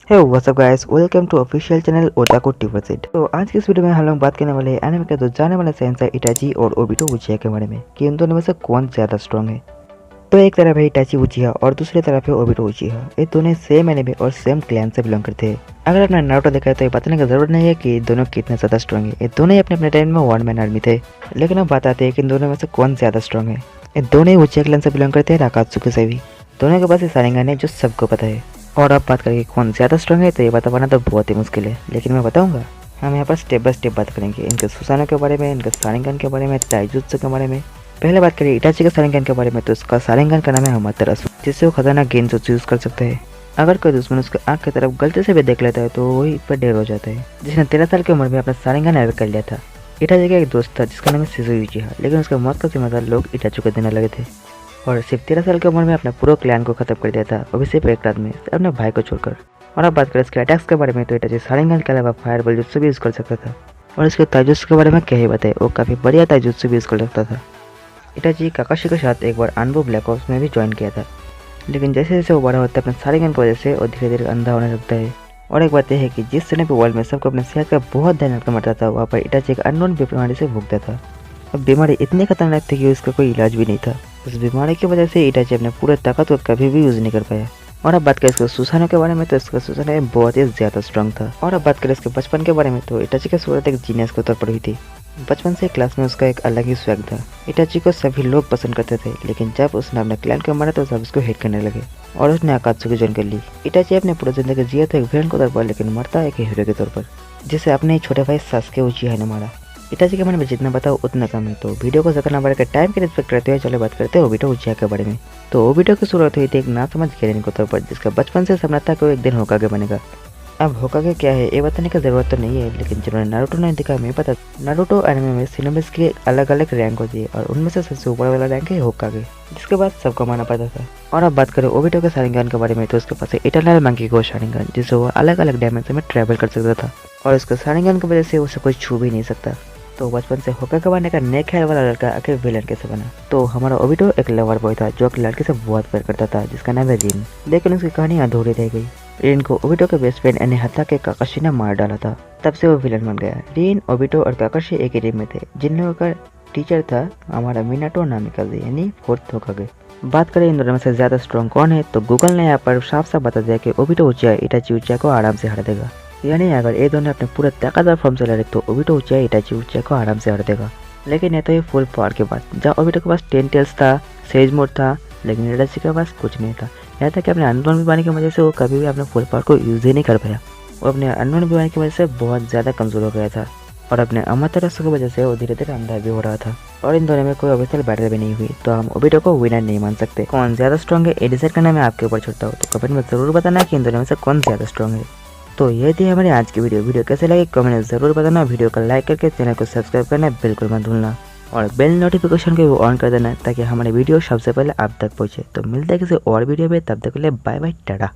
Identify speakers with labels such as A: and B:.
A: Hey what's up guys, welcome to official channel Otaku टीवर्सेट। तो आज की इस वीडियो में हम लोग बात करने वाले हैं एनिमे के दो जाने वाले सेंसर इटाची और ओबिटो उचिया के बारे में कि इन दोनों में से कौन ज्यादा स्ट्रांग है। तो एक तरफ है इटाची उचिया और दूसरी तरफ है ओबिटो उचिया। ये दोनों सेम एनिमे और सेम क्लैन से बिलोंग करते हैं। अगर आपने नारुतो देखा है तो ये बताने की जरूरत नहीं है कि दोनों कितने ज्यादा स्ट्रांग है। ये दोनों ही अपने अपने टाइम में वन मैन आर्मी थे, लेकिन अब बात आती है कि इन दोनों में से कौन ज्यादा स्ट्रांग है। ये दोनों ही उचिया क्लैन से बिलोंग करते हैं, राकात्सुकी से भी। दोनों के पास ये शारिंगन है जो सबको पता है। और अब बात करेंगे कौन ज़्यादा स्ट्रांग है, तो ये बता पाना तो बहुत ही मुश्किल है, लेकिन मैं बताऊंगा। हम यहाँ पर स्टेप बाय स्टेप बात करेंगे इनके सुसानो के बारे में, इनके शारिंगन के बारे में, ताइजुत्सु के बारे में। पहले बात करें इटाची के शारिंगन के बारे में, तो उसका शारिंगन का नाम है अमातेरासु, जिससे वो खजाना गेंजुत्सु यूज कर सकता है। अगर कोई दुश्मन उसके आँख की तरफ गलती से भी देख लेता है तो वही पर ढेर हो जाता है। जिसने 13 साल की उम्र में अपना शारिंगन एवं कर लिया था। इटाची का एक दोस्त था जिसका नाम है शिजु यूचिहा, लेकिन उसके मौत का जिम्मेदार लोग इटाची को देने लगे थे और सिर्फ 13 साल की उम्र में अपने पूरे क्लैन को खत्म कर दिया था, वो भी सिर्फ एक रात में अपने भाई को छोड़कर। और अब बात करें इसके अटैक्स के बारे में, तो इटाची शारिंगन के अलावा फायर बल जुत्सु भी यूज कर सकता था। और इसके ताइजुत्सु के बारे में क्या ही बताए, वो काफ़ी बढ़िया ताइजुत्सु भी यूज कर सकता था। इटाची काकाशी के साथ एक बार अनबू ब्लैक ऑप्स में भी ज्वाइन किया था, लेकिन जैसे जैसे वो बड़ा होता है अपने शारिंगन की वजह से वो धीरे धीरे अंधा होने लगता है। और एक बात यह है कि जिस समय पे वर्ल्ड में सबको अपने सेहत का बहुत ध्यान रखना पड़ता था, वहाँ पर इटाची एक अननोन बीमारी से भुगता था। अब बीमारी इतनी खतरनाक थी कि उसका कोई इलाज भी नहीं था। उस बीमारी की वजह से इटाची अपने पूरे ताकत को कभी भी यूज नहीं कर पाया। और अब बात करें इसके सुसानो के बारे में, तो इसका सुसानो बहुत ही ज्यादा स्ट्रांग था। और अब बात करें इसके बचपन के बारे में, तो इटाची की सूरत एक जीनियस के तौर पर हुई थी। बचपन से क्लास में उसका एक अलग ही स्वैग था। इटाची को सभी लोग पसंद करते थे, लेकिन जब उसने अपने क्लैन को मारा तो सब उसको हेट करने लगे और उसने अकात्सुकी ज्वाइन कर ली। इटाची अपने पूरी जिंदगी जिया तो एक विलन के तौर पर, लेकिन मरता एक हीरो के तौर पर, जिसे अपने ही छोटे भाई सासुके उचिहा ने मारा। इटाची के बारे में जितना बताओ उतना कम है, तो वीडियो को ज़्यादा बड़े टाइम के रिस्पेक्ट करते हुए चलो बात करते हैं ओबिटो उचिहा के बारे में। तो ओबिटो की शुरुआत हुई थी एक नासमझ गेरिन के तौर पर, जिसका बचपन से सपना था कि वो एक दिन होकागे बनेगा। अब होकागे क्या है ये बताने की जरूरत तो नहीं है, लेकिन जिन्होंने नारुतो नहीं देखा मैं पता। नारुतो एनिमे में शिनोबिस की अलग अलग रैंक होती है और उनमें से सबसे ऊपर वाला रैंक है होकागे, जिसके बाद सबको माना पता था। और अब बात करें ओबिटो के शारिंगन के बारे में, तो उसके पास इटर्नल मंकी को शारिंगन, जिससे वो अलग अलग डायमेंशन में ट्रैवल कर सकता था और उसके शारिंगन की वजह से उसे कोई छू भी नहीं सकता। तो बचपन से होकागे बनने का नेक ख्याल वाला लड़का आखिर विलन कैसे बना। तो हमारा ओबिटो एक लवर बॉय था जो एक लड़के से बहुत प्यार करता था जिसका नाम है रिन, लेकिन उसकी कहानी अधूरी रह गई। रिन को ओबिटो के बेस्ट फ्रेंड यानी हत्ता के काकाशी ने मार डाला था, तब से वो विलन बन गया। रिन, ओबिटो और काकाशी एक ही टीम में थे, जिन लोगों का टीचर था हमारा मिनाटो नामिकाजे यानी फोर्थ होकागे। बात करें इन दोनों में से ज्यादा स्ट्रॉन्ग कौन है, तो गूगल ने यहाँ पर साफ साफ बता दिया कि ओबिटो उचिया इटाची उचिया को आराम से हरा देगा। यानी अगर ये दोनों अपने पूरे ताकतवर फॉर्म से लड़े तो ओबिटो उचिया इटाची उचिया को आराम से हरा देगा। लेकिन ये तो ये फुल पावर के बाद, जहाँ ओबिटो के पास 10 टेल्स था, सेज मोड था, लेकिन इटाची के पास कुछ नहीं था। यहाँ तक कि अपने अननोन बीमारी की वजह से वो कभी भी अपने फुल पावर को यूज ही नहीं कर पाया। वो अपने अननोन बीमारी की वजह से बहुत ज़्यादा कमजोर हो गया था और अपने अमातेरासु की वजह से वो धीरे धीरे अंधा भी हो रहा था। और इन दोनों में कोई ऑफिशियल बैटल भी नहीं हुई, तो हम ओबिटो को विनर नहीं मान सकते। कौन ज़्यादा स्ट्रॉन्ग है ये डिसाइड करना मैं आपके ऊपर छोड़ता हूँ, तो कमेंट में ज़रूर बताना कि इन दोनों में से कौन ज़्यादा स्ट्रॉन्ग है। तो ये थी हमारी आज की वीडियो कैसे लगी कमेंट में ज़रूर बताना। वीडियो को लाइक करके चैनल को सब्सक्राइब करना बिल्कुल मत भूलना और बेल नोटिफिकेशन को भी ऑन कर देना ताकि हमारी वीडियो सबसे पहले आप तक पहुंचे। तो मिलते हैं किसी और वीडियो में, तब तक के लिए बाय बाय टाटा।